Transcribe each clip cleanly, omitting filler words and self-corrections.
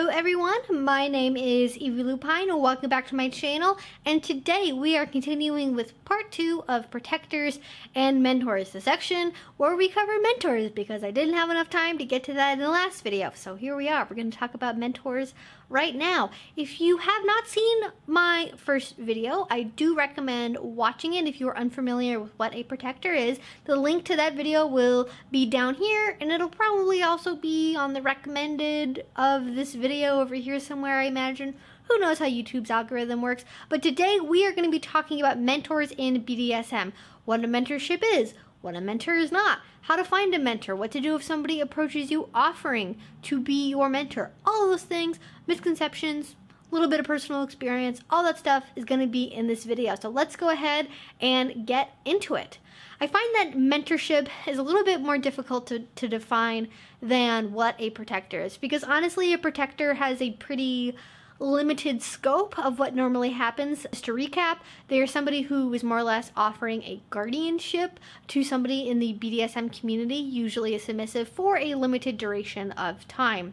Hello everyone, my name is Evie Lupine and welcome back to my channel, and today we are continuing with part 2 of Protectors and Mentors, the section where we cover mentors because I didn't have enough time to get to that in the last video. So here we are, we're going to talk about mentors right now. If you have not seen my first video, I do recommend watching it if you are unfamiliar with what a protector is. The link to that video will be down here, and it'll probably also be on the recommended of this video over here somewhere, I imagine. Who knows how YouTube's algorithm works? But today we are going to be talking about mentors in BDSM. What a mentorship is, what a mentor is not, how to find a mentor, what to do if somebody approaches you offering to be your mentor. All those things, misconceptions, a little bit of personal experience, all that stuff is going to be in this video. So let's go ahead and get into it. I find that mentorship is a little bit more difficult to define than what a protector is, because honestly a protector has a pretty limited scope of what normally happens. Just to recap, they are somebody who is more or less offering a guardianship to somebody in the BDSM community, usually a submissive, for a limited duration of time.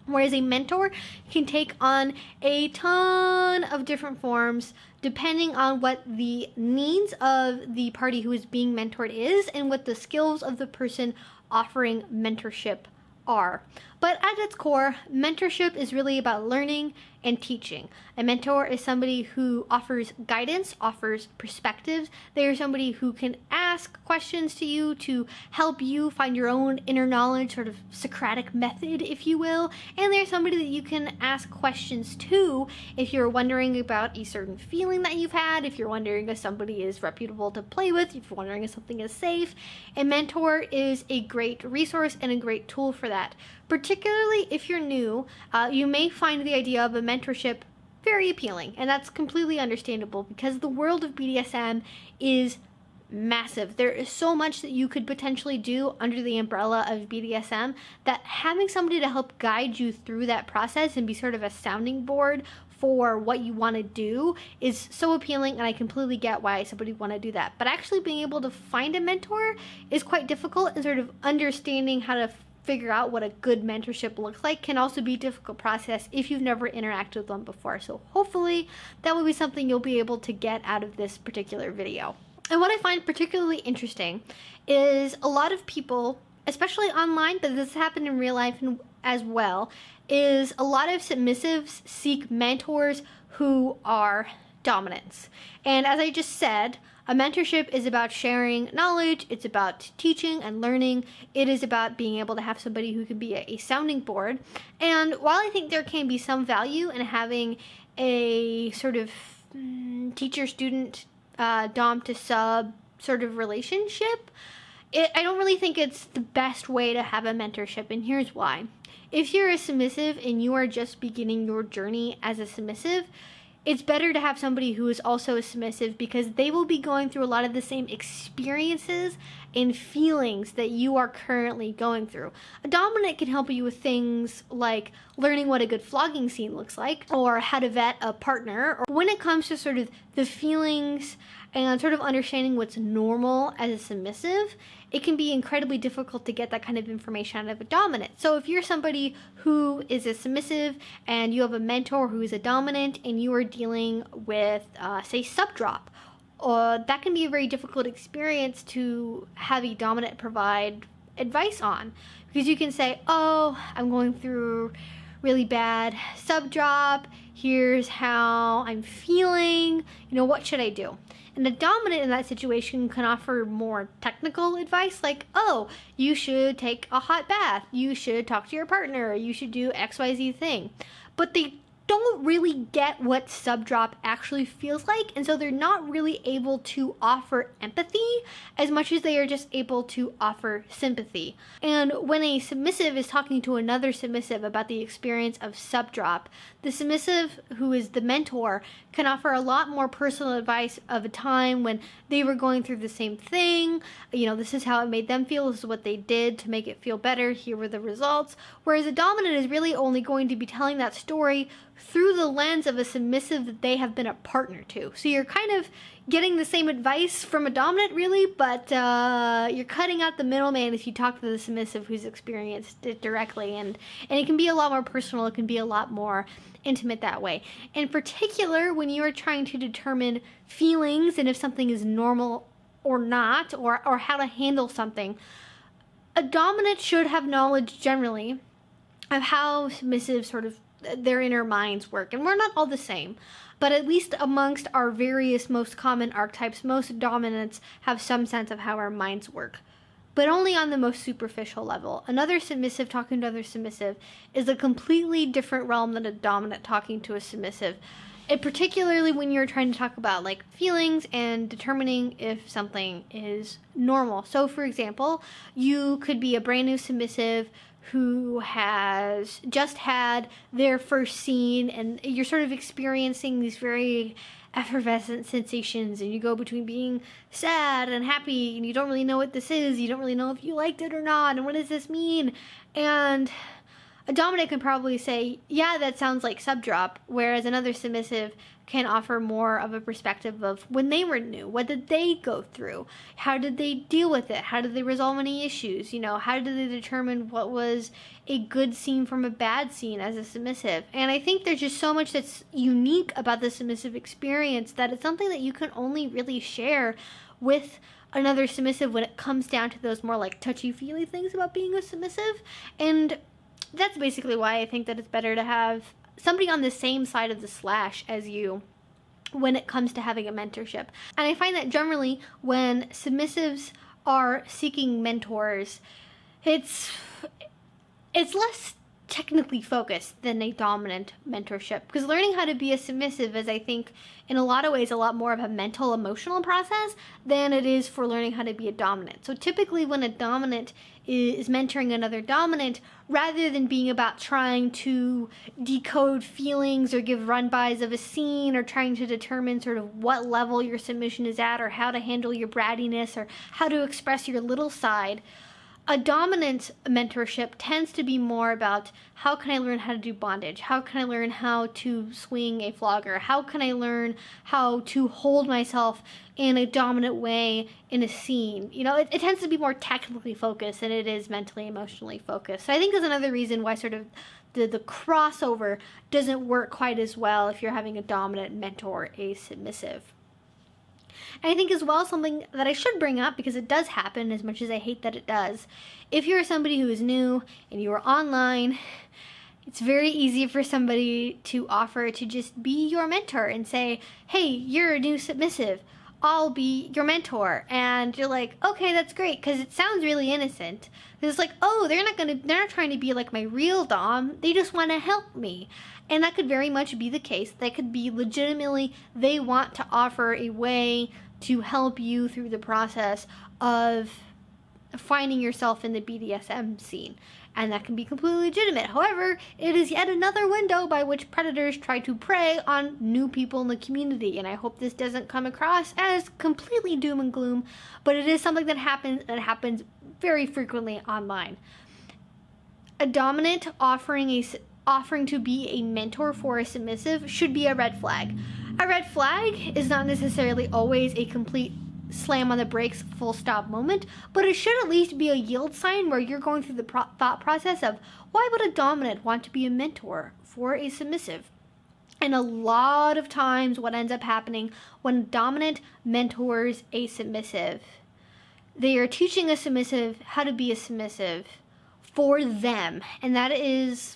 Whereas a mentor can take on a ton of different forms depending on what the needs of the party who is being mentored is and what the skills of the person offering mentorship are. But at its core, mentorship is really about learning and teaching. A mentor is somebody who offers guidance, offers perspectives. They are somebody who can ask questions to you to help you find your own inner knowledge, sort of Socratic method, if you will. And they're somebody that you can ask questions to if you're wondering about a certain feeling that you've had, if you're wondering if somebody is reputable to play with, if you're wondering if something is safe. A mentor is a great resource and a great tool for that. Particularly if you're new, you may find the idea of a mentorship very appealing, and that's completely understandable because the world of BDSM is massive. There is so much that you could potentially do under the umbrella of BDSM that having somebody to help guide you through that process and be sort of a sounding board for what you want to do is so appealing, and I completely get why somebody would want to do that. But actually being able to find a mentor is quite difficult, and sort of understanding how to figure out what a good mentorship looks like can also be a difficult process if you've never interacted with them before. So hopefully that will be something you'll be able to get out of this particular video. And what I find particularly interesting is a lot of people, especially online, but this has happened in real life as well, is a lot of submissives seek mentors who are dominants. And as I just said, a mentorship is about sharing knowledge, it's about teaching and learning, it is about being able to have somebody who can be a sounding board. And while I think there can be some value in having a sort of teacher-student, dom to sub sort of relationship, I don't really think it's the best way to have a mentorship, and here's why. If you're a submissive and you are just beginning your journey as a submissive, it's better to have somebody who is also a submissive because they will be going through a lot of the same experiences and feelings that you are currently going through. A dominant can help you with things like learning what a good flogging scene looks like, or how to vet a partner, or when it comes to sort of the feelings and sort of understanding what's normal as a submissive, it can be incredibly difficult to get that kind of information out of a dominant. So if you're somebody who is a submissive and you have a mentor who is a dominant and you are dealing with, say, sub-drop, that can be a very difficult experience to have a dominant provide advice on. Because you can say, oh, I'm going through really bad sub-drop, here's how I'm feeling, what should I do? And the dominant in that situation can offer more technical advice like, oh, you should take a hot bath, you should talk to your partner, you should do XYZ thing. But they don't really get what sub-drop actually feels like, and so they're not really able to offer empathy as much as they are just able to offer sympathy. And when a submissive is talking to another submissive about the experience of sub-drop, the submissive who is the mentor can offer a lot more personal advice of a time when they were going through the same thing. This is how it made them feel, this is what they did to make it feel better, here were the results. Whereas a dominant is really only going to be telling that story through the lens of a submissive that they have been a partner to. So you're kind of getting the same advice from a dominant, really, but you're cutting out the middleman if you talk to the submissive who's experienced it directly. And it can be a lot more personal. It can be a lot more intimate that way. In particular, when you are trying to determine feelings and if something is normal or not, or how to handle something, a dominant should have knowledge generally of how submissive sort of their inner minds work. And we're not all the same, but at least amongst our various most common archetypes, most dominants have some sense of how our minds work, but only on the most superficial level. Another submissive talking to another submissive is a completely different realm than a dominant talking to a submissive. And particularly when you're trying to talk about like feelings and determining if something is normal. So for example, you could be a brand new submissive who has just had their first scene, and you're sort of experiencing these very effervescent sensations, and you go between being sad and happy, and you don't really know what this is. You don't really know if you liked it or not, and what does this mean? And a dominant can probably say, yeah, that sounds like subdrop, whereas another submissive can offer more of a perspective of when they were new, what did they go through? How did they deal with it? How did they resolve any issues? You know, how did they determine what was a good scene from a bad scene as a submissive? And I think there's just so much that's unique about the submissive experience that it's something that you can only really share with another submissive when it comes down to those more like touchy-feely things about being a submissive. And that's basically why I think that it's better to have somebody on the same side of the slash as you when it comes to having a mentorship. And I find that generally when submissives are seeking mentors, it's less technically focused than a dominant mentorship, because learning how to be a submissive is, I think, in a lot of ways a lot more of a mental, emotional process than it is for learning how to be a dominant. So typically when a dominant is mentoring another dominant, rather than being about trying to decode feelings or give run-bys of a scene or trying to determine sort of what level your submission is at or how to handle your brattiness or how to express your little side, a dominant mentorship tends to be more about how can I learn how to do bondage? How can I learn how to swing a flogger? How can I learn how to hold myself in a dominant way in a scene? You know, it tends to be more technically focused than it is mentally, emotionally focused. So I think that's another reason why sort of the crossover doesn't work quite as well if you're having a dominant mentor, a submissive. And I think as well, something that I should bring up, because it does happen as much as I hate that it does, if you're somebody who is new and you are online, it's very easy for somebody to offer to just be your mentor and say, hey, you're a new submissive, I'll be your mentor. And you're like, okay, that's great, because it sounds really innocent. It's like, oh, they're not trying to be like my real dom, they just want to help me. And that could very much be the case. That could be legitimately, they want to offer a way to help you through the process of finding yourself in the BDSM scene. And that can be completely legitimate. However, it is yet another window by which predators try to prey on new people in the community. And I hope this doesn't come across as completely doom and gloom, but it is something that happens very frequently online. A dominant offering to be a mentor for a submissive should be a red flag. A red flag is not necessarily always a complete slam on the brakes, full stop moment, but it should at least be a yield sign where you're going through the thought process of, why would a dominant want to be a mentor for a submissive? And a lot of times what ends up happening when a dominant mentors a submissive, they are teaching a submissive how to be a submissive for them. And that is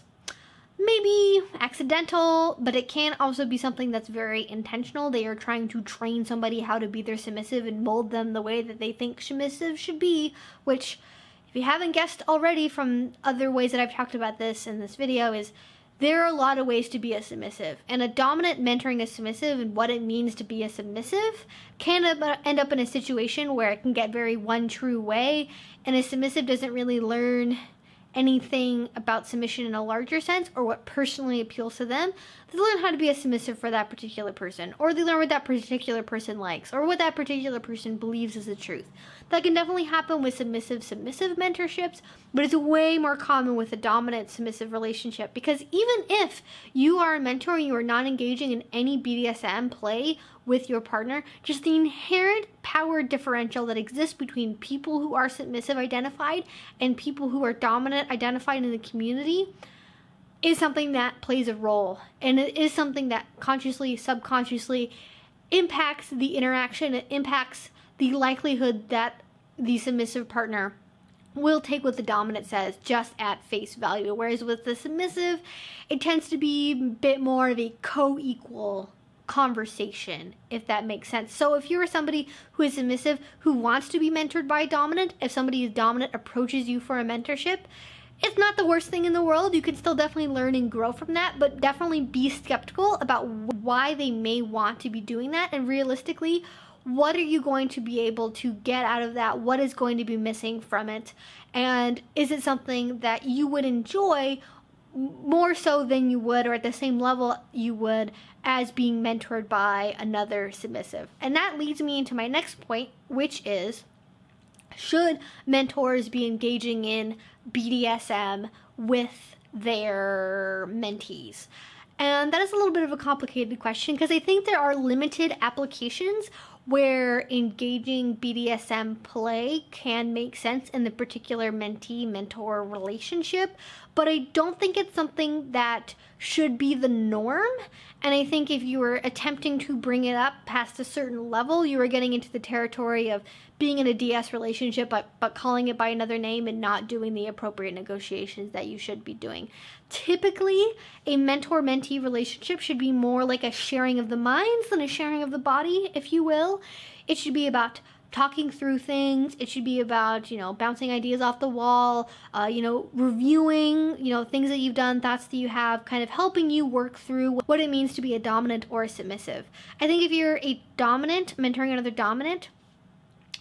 maybe accidental, but it can also be something that's very intentional. They are trying to train somebody how to be their submissive and mold them the way that they think submissive should be, which, if you haven't guessed already from other ways that I've talked about this in this video, is there are a lot of ways to be a submissive. And a dominant mentoring a submissive and what it means to be a submissive can end up in a situation where it can get very one true way, and a submissive doesn't really learn anything about submission in a larger sense or what personally appeals to them. They learn how to be a submissive for that particular person, or they learn what that particular person likes, or what that particular person believes is the truth. That can definitely happen with submissive mentorships, but it's way more common with a dominant submissive relationship, because even if you are a mentor and you are not engaging in any BDSM play with your partner, just the inherent power differential that exists between people who are submissive identified and people who are dominant identified in the community is something that plays a role, and it is something that consciously, subconsciously impacts the interaction. It impacts the likelihood that the submissive partner will take what the dominant says just at face value, whereas with the submissive, it tends to be a bit more of a co-equal conversation, if that makes sense. So if you're somebody who is submissive, who wants to be mentored by a dominant, if somebody is dominant approaches you for a mentorship, it's not the worst thing in the world. You can still definitely learn and grow from that, but definitely be skeptical about why they may want to be doing that, and realistically, what are you going to be able to get out of that? What is going to be missing from it? And is it something that you would enjoy more so than you would, or at the same level you would, as being mentored by another submissive? And that leads me into my next point, which is, should mentors be engaging in BDSM with their mentees? And that is a little bit of a complicated question, because I think there are limited applications where engaging BDSM play can make sense in the particular mentee-mentor relationship, but I don't think it's something that should be the norm. And I think if you were attempting to bring it up past a certain level, you were getting into the territory of being in a DS relationship, but calling it by another name and not doing the appropriate negotiations that you should be doing. Typically, a mentor-mentee relationship should be more like a sharing of the minds than a sharing of the body, if you will. It should be about talking through things. It should be about, bouncing ideas off the wall, reviewing, things that you've done, thoughts that you have, kind of helping you work through what it means to be a dominant or a submissive. I think if you're a dominant, mentoring another dominant,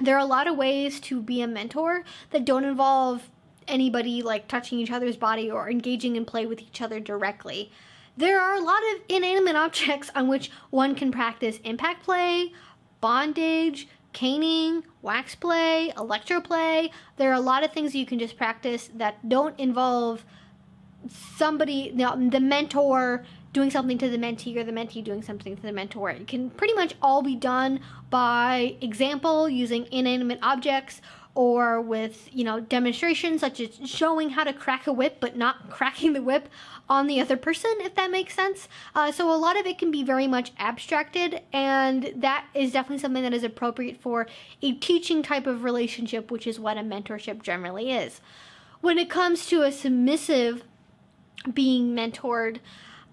there are a lot of ways to be a mentor that don't involve anybody like touching each other's body or engaging in play with each other directly. There are a lot of inanimate objects on which one can practice impact play, bondage, caning, wax play, electroplay. There are a lot of things you can just practice that don't involve somebody, the mentor doing something to the mentee or the mentee doing something to the mentor. It can pretty much all be done by example, using inanimate objects, or with, demonstrations such as showing how to crack a whip but not cracking the whip on the other person, if that makes sense. So a lot of it can be very much abstracted, and that is definitely something that is appropriate for a teaching type of relationship, which is what a mentorship generally is. When it comes to a submissive being mentored,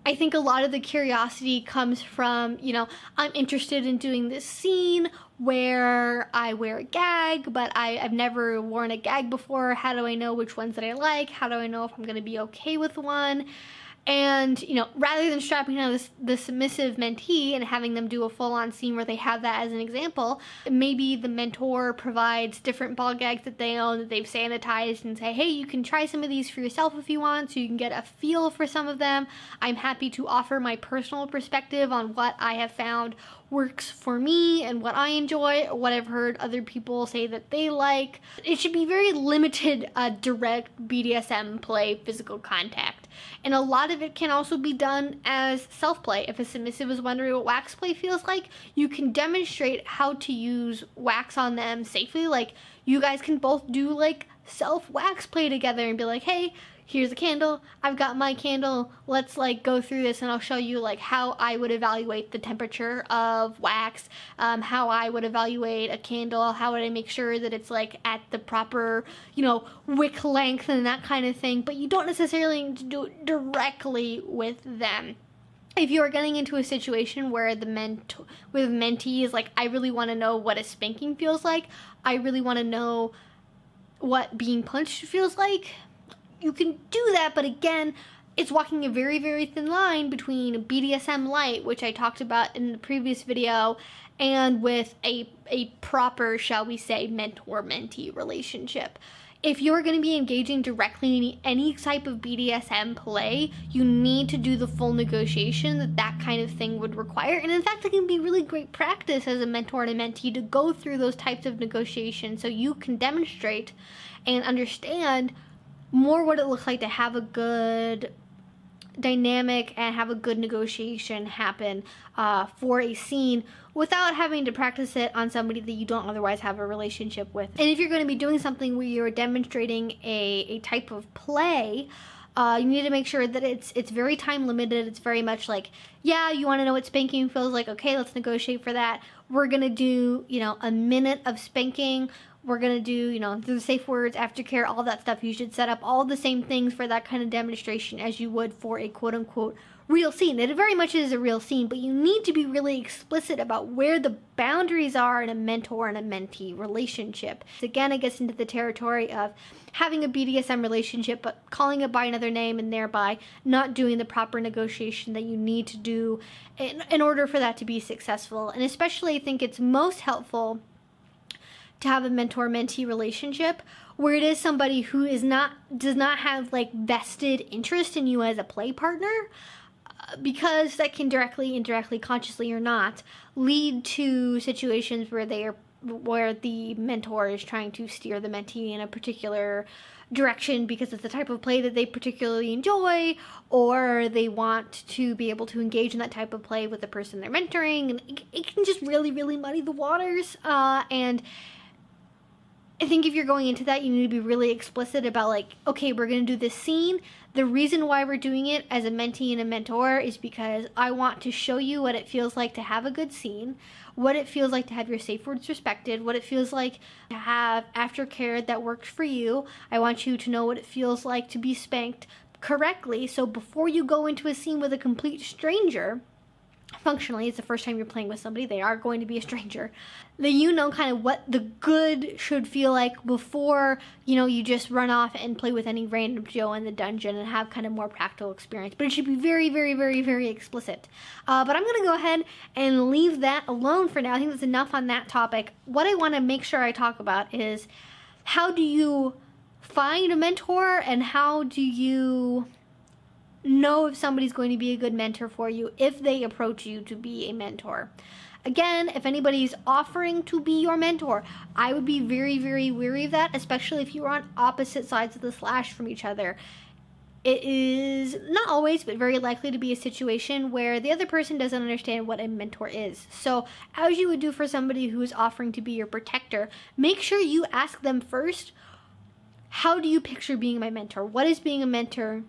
I think a lot of the curiosity comes from, I'm interested in doing this scene where I wear a gag, but I've never worn a gag before. How do I know which ones that I like? How do I know if I'm going to be okay with one? And, rather than strapping down the submissive mentee and having them do a full-on scene where they have that as an example, maybe the mentor provides different ball gags that they own, that they've sanitized, and say, hey, you can try some of these for yourself if you want, so you can get a feel for some of them. I'm happy to offer my personal perspective on what I have found works for me and what I enjoy, or what I've heard other people say that they like. It should be very limited, direct BDSM play, physical contact. And a lot of it can also be done as self-play. If a submissive is wondering what wax play feels like, you can demonstrate how to use wax on them safely. Like, you guys can both do like self-wax play together and be like, hey, here's a candle, I've got my candle, let's like go through this and I'll show you like how I would evaluate the temperature of wax, how I would evaluate a candle, how would I make sure that it's like at the proper, wick length and that kind of thing, but you don't necessarily need to do it directly with them. If you are getting into a situation where the mentee is like, I really want to know what a spanking feels like, I really want to know what being punched feels like, you can do that, but again, it's walking a very, very thin line between BDSM light, which I talked about in the previous video, and with a proper, shall we say, mentor-mentee relationship. If you're going to be engaging directly in any type of BDSM play, you need to do the full negotiation that kind of thing would require. And in fact, it can be really great practice as a mentor and a mentee to go through those types of negotiations so you can demonstrate and understand more what it looks like to have a good dynamic and have a good negotiation happen for a scene without having to practice it on somebody that you don't otherwise have a relationship with. And if you're going to be doing something where you're demonstrating a type of play, you need to make sure that it's very time limited. It's very much like, yeah, you want to know what spanking feels like? Okay, let's negotiate for that. We're going to do, a minute of spanking. We're going to do, the safe words, aftercare, all that stuff. You should set up all the same things for that kind of demonstration as you would for a quote-unquote real scene. It very much is a real scene, but you need to be really explicit about where the boundaries are in a mentor and a mentee relationship. Again, it gets into the territory of having a BDSM relationship, but calling it by another name and thereby not doing the proper negotiation that you need to do in order for that to be successful. And especially, I think it's most helpful to have a mentor-mentee relationship where it is somebody who does not have like vested interest in you as a play partner, because that can directly, indirectly, consciously or not, lead to situations where the mentor is trying to steer the mentee in a particular direction because it's the type of play that they particularly enjoy, or they want to be able to engage in that type of play with the person they're mentoring, and it can just really, really muddy the waters. And I think if you're going into that, you need to be really explicit about like, okay, we're going to do this scene. The reason why we're doing it as a mentee and a mentor is because I want to show you what it feels like to have a good scene, what it feels like to have your safe words respected, what it feels like to have aftercare that works for you. I want you to know what it feels like to be spanked correctly. So before you go into a scene with a complete stranger, functionally, it's the first time you're playing with somebody, they are going to be a stranger, that you know kind of what the good should feel like before, you just run off and play with any random Joe in the dungeon and have kind of more practical experience. But it should be very, very, very, very explicit. But I'm going to go ahead and leave that alone for now. I think that's enough on that topic. What I want to make sure I talk about is how do you find a mentor and how do you know if somebody's going to be a good mentor for you if they approach you to be a mentor. Again, if anybody's offering to be your mentor, I would be very, very wary of that, especially if you are on opposite sides of the slash from each other. It is not always, but very likely to be a situation where the other person doesn't understand what a mentor is. So as you would do for somebody who is offering to be your protector, make sure you ask them first, how do you picture being my mentor? What is being a mentor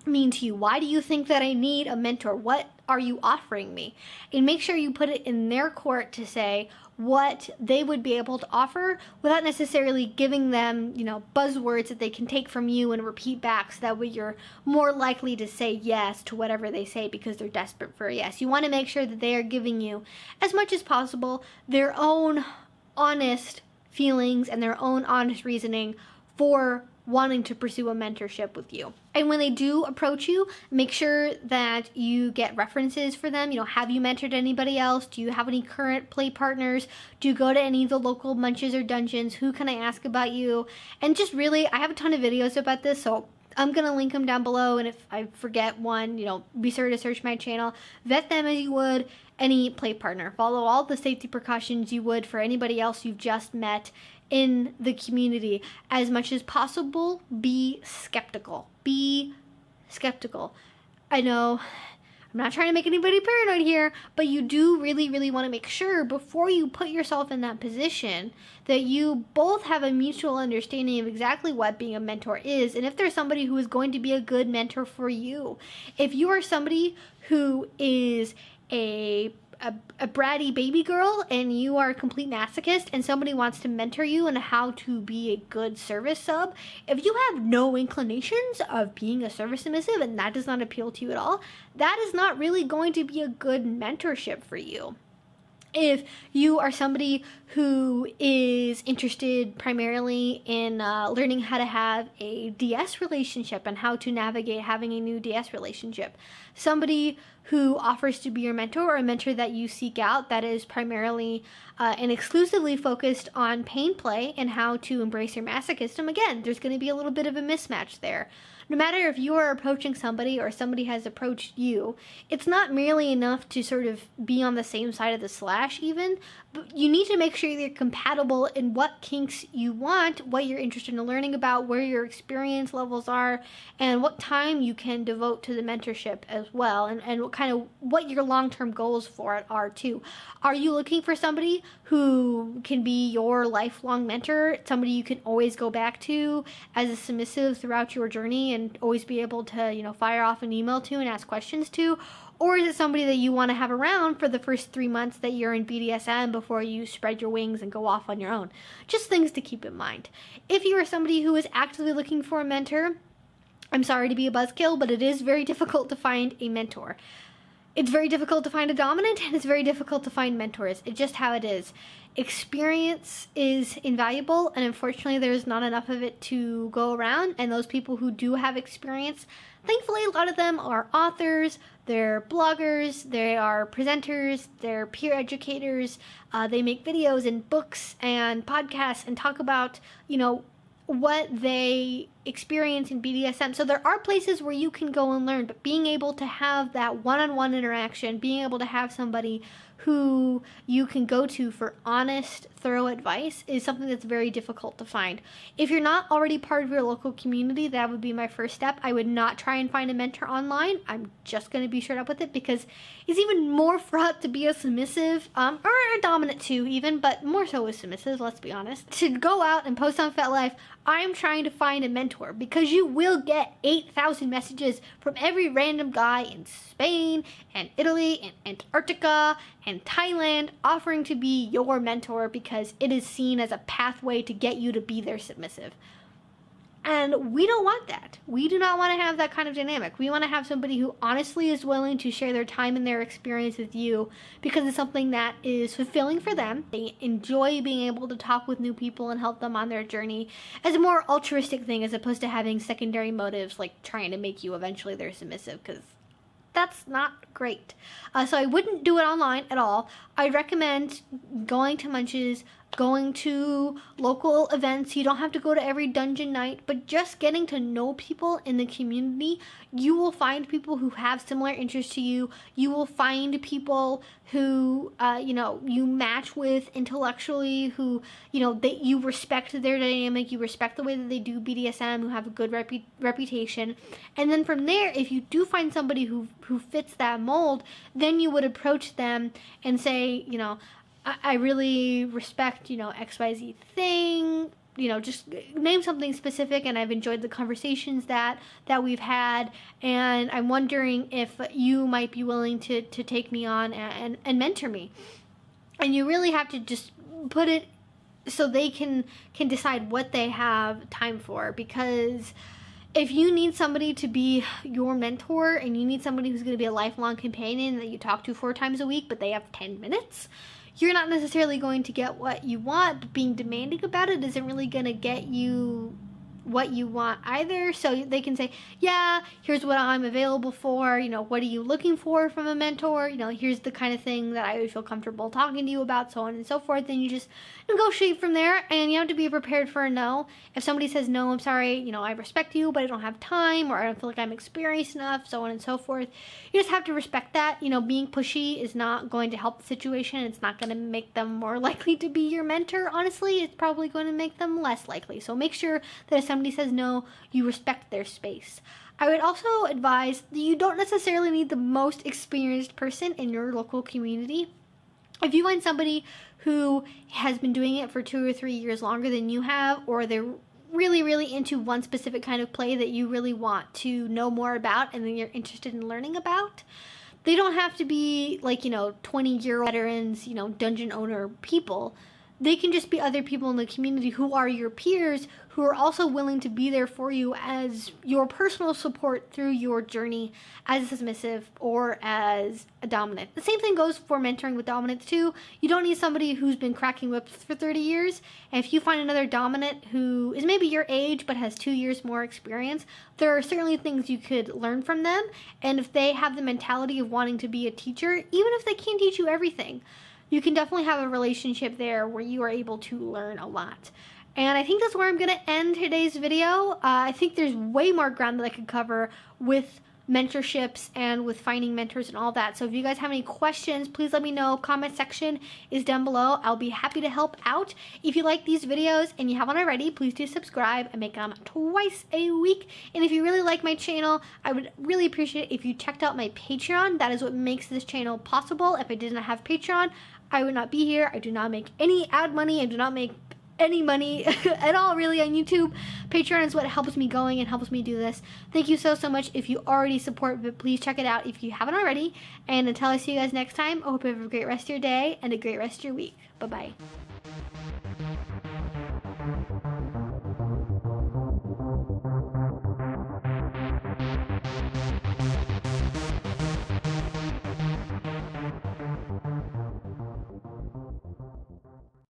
mean to you? Why do you think that I need a mentor? What are you offering me? And make sure you put it in their court to say what they would be able to offer without necessarily giving them, buzzwords that they can take from you and repeat back, so that way you're more likely to say yes to whatever they say because they're desperate for a yes. You want to make sure that they are giving you, as much as possible, their own honest feelings and their own honest reasoning for wanting to pursue a mentorship with you. And when they do approach you, make sure that you get references for them. Have you mentored anybody else? Do you have any current play partners? Do you go to any of the local munches or dungeons? Who can I ask about you? And just really, I have a ton of videos about this, so I'm going to link them down below. And if I forget one, be sure to search my channel. Vet them as you would any play partner. Follow all the safety precautions you would for anybody else you've just met in the community. As much as possible, be skeptical. Be skeptical. I know I'm not trying to make anybody paranoid here, but you do really, really want to make sure before you put yourself in that position that you both have a mutual understanding of exactly what being a mentor is, and if there's somebody who is going to be a good mentor for you. If you are somebody who is a bratty baby girl and you are a complete masochist and somebody wants to mentor you on how to be a good service sub, if you have no inclinations of being a service submissive and that does not appeal to you at all, that is not really going to be a good mentorship for you. If you are somebody who is interested primarily in learning how to have a DS relationship and how to navigate having a new DS relationship, somebody who offers to be your mentor or a mentor that you seek out that is primarily and exclusively focused on pain play and how to embrace your masochism, again, there's going to be a little bit of a mismatch there. No matter if you're approaching somebody or somebody has approached you, it's not merely enough to sort of be on the same side of the slash even, but you need to make sure you're compatible in what kinks you want, what you're interested in learning about, where your experience levels are, and what time you can devote to the mentorship as well, and what your long-term goals for it are too. Are you looking for somebody who can be your lifelong mentor, somebody you can always go back to as a submissive throughout your journey and always be able to, fire off an email to and ask questions to? Or is it somebody that you want to have around for the first 3 months that you're in BDSM before you spread your wings and go off on your own? Just things to keep in mind. If you are somebody who is actively looking for a mentor, I'm sorry to be a buzzkill, but it is very difficult to find a mentor. It's very difficult to find a dominant, and it's very difficult to find mentors. It's just how it is. Experience is invaluable, and unfortunately there's not enough of it to go around, and those people who do have experience, thankfully a lot of them are authors, they're bloggers, they are presenters, they're peer educators, they make videos and books and podcasts and talk about, what they experience in BDSM. So there are places where you can go and learn, but being able to have that one-on-one interaction, being able to have somebody who you can go to for honest, thorough advice is something that's very difficult to find. If you're not already part of your local community, that would be my first step. I would not try and find a mentor online. I'm just going to be straight up with it because it's even more fraught to be a submissive, or a dominant too even, but more so with submissives, let's be honest. To go out and post on FetLife, I'm trying to find a mentor, because you will get 8,000 messages from every random guy in Spain and Italy and Antarctica and Thailand offering to be your mentor because it is seen as a pathway to get you to be their submissive. And we don't want that. We do not want to have that kind of dynamic. We want to have somebody who honestly is willing to share their time and their experience with you because it's something that is fulfilling for them. They enjoy being able to talk with new people and help them on their journey as a more altruistic thing, as opposed to having secondary motives like trying to make you eventually their submissive, because that's not great. So I wouldn't do it online at all. I'd recommend going to Munches, going to local events. You don't have to go to every dungeon night, but just getting to know people in the community. You will find people who have similar interests to you. You will find people who, you match with intellectually, who, that you respect their dynamic, you respect the way that they do BDSM, who have a good reputation. And then from there, if you do find somebody who fits that mold, then you would approach them and say, I really respect, XYZ thing, just name something specific, and I've enjoyed the conversations that we've had, and I'm wondering if you might be willing to take me on and mentor me. And you really have to just put it so they can decide what they have time for, because if you need somebody to be your mentor and you need somebody who's going to be a lifelong companion that you talk to 4 times a week, but they have 10 minutes, you're not necessarily going to get what you want, but being demanding about it isn't really going to get you what you want either. So they can say, yeah, here's what I'm available for, what are you looking for from a mentor, here's the kind of thing that I would feel comfortable talking to you about, so on and so forth. Then you just negotiate from there, and you have to be prepared for a no. If somebody says, no, I'm sorry, I respect you, but I don't have time, or I don't feel like I'm experienced enough, so on and so forth, you just have to respect that. Being pushy is not going to help the situation. It's not going to make them more likely to be your mentor. Honestly, it's probably going to make them less likely. So make sure that if somebody says no, you respect their space. I would also advise that you don't necessarily need the most experienced person in your local community. If you find somebody who has been doing it for 2 or 3 years longer than you have, or they're really, really into one specific kind of play that you really want to know more about and then you're interested in learning about, they don't have to be like, 20-year-old veterans, dungeon owner people. they can just be other people in the community who are your peers, who are also willing to be there for you as your personal support through your journey as a submissive or as a dominant. The same thing goes for mentoring with dominants too. You don't need somebody who's been cracking whips for 30 years. And if you find another dominant who is maybe your age but has 2 years more experience, there are certainly things you could learn from them. And if they have the mentality of wanting to be a teacher, even if they can't teach you everything, you can definitely have a relationship there where you are able to learn a lot. And I think that's where I'm going to end today's video. I think there's way more ground that I could cover with mentorships and with finding mentors and all that. So if you guys have any questions, please let me know. Comment section is down below. I'll be happy to help out. If you like these videos and you haven't already, please do subscribe. I make them twice a week. And if you really like my channel, I would really appreciate it if you checked out my Patreon. That is what makes this channel possible. If I did not have Patreon, I would not be here. I do not make any ad money. I do not make any money at all really on YouTube. Patreon is what helps me going and helps me do this. Thank you so much if you already support, but please check it out if you haven't already. And until I see you guys next time, I hope you have a great rest of your day and a great rest of your week. Bye-bye.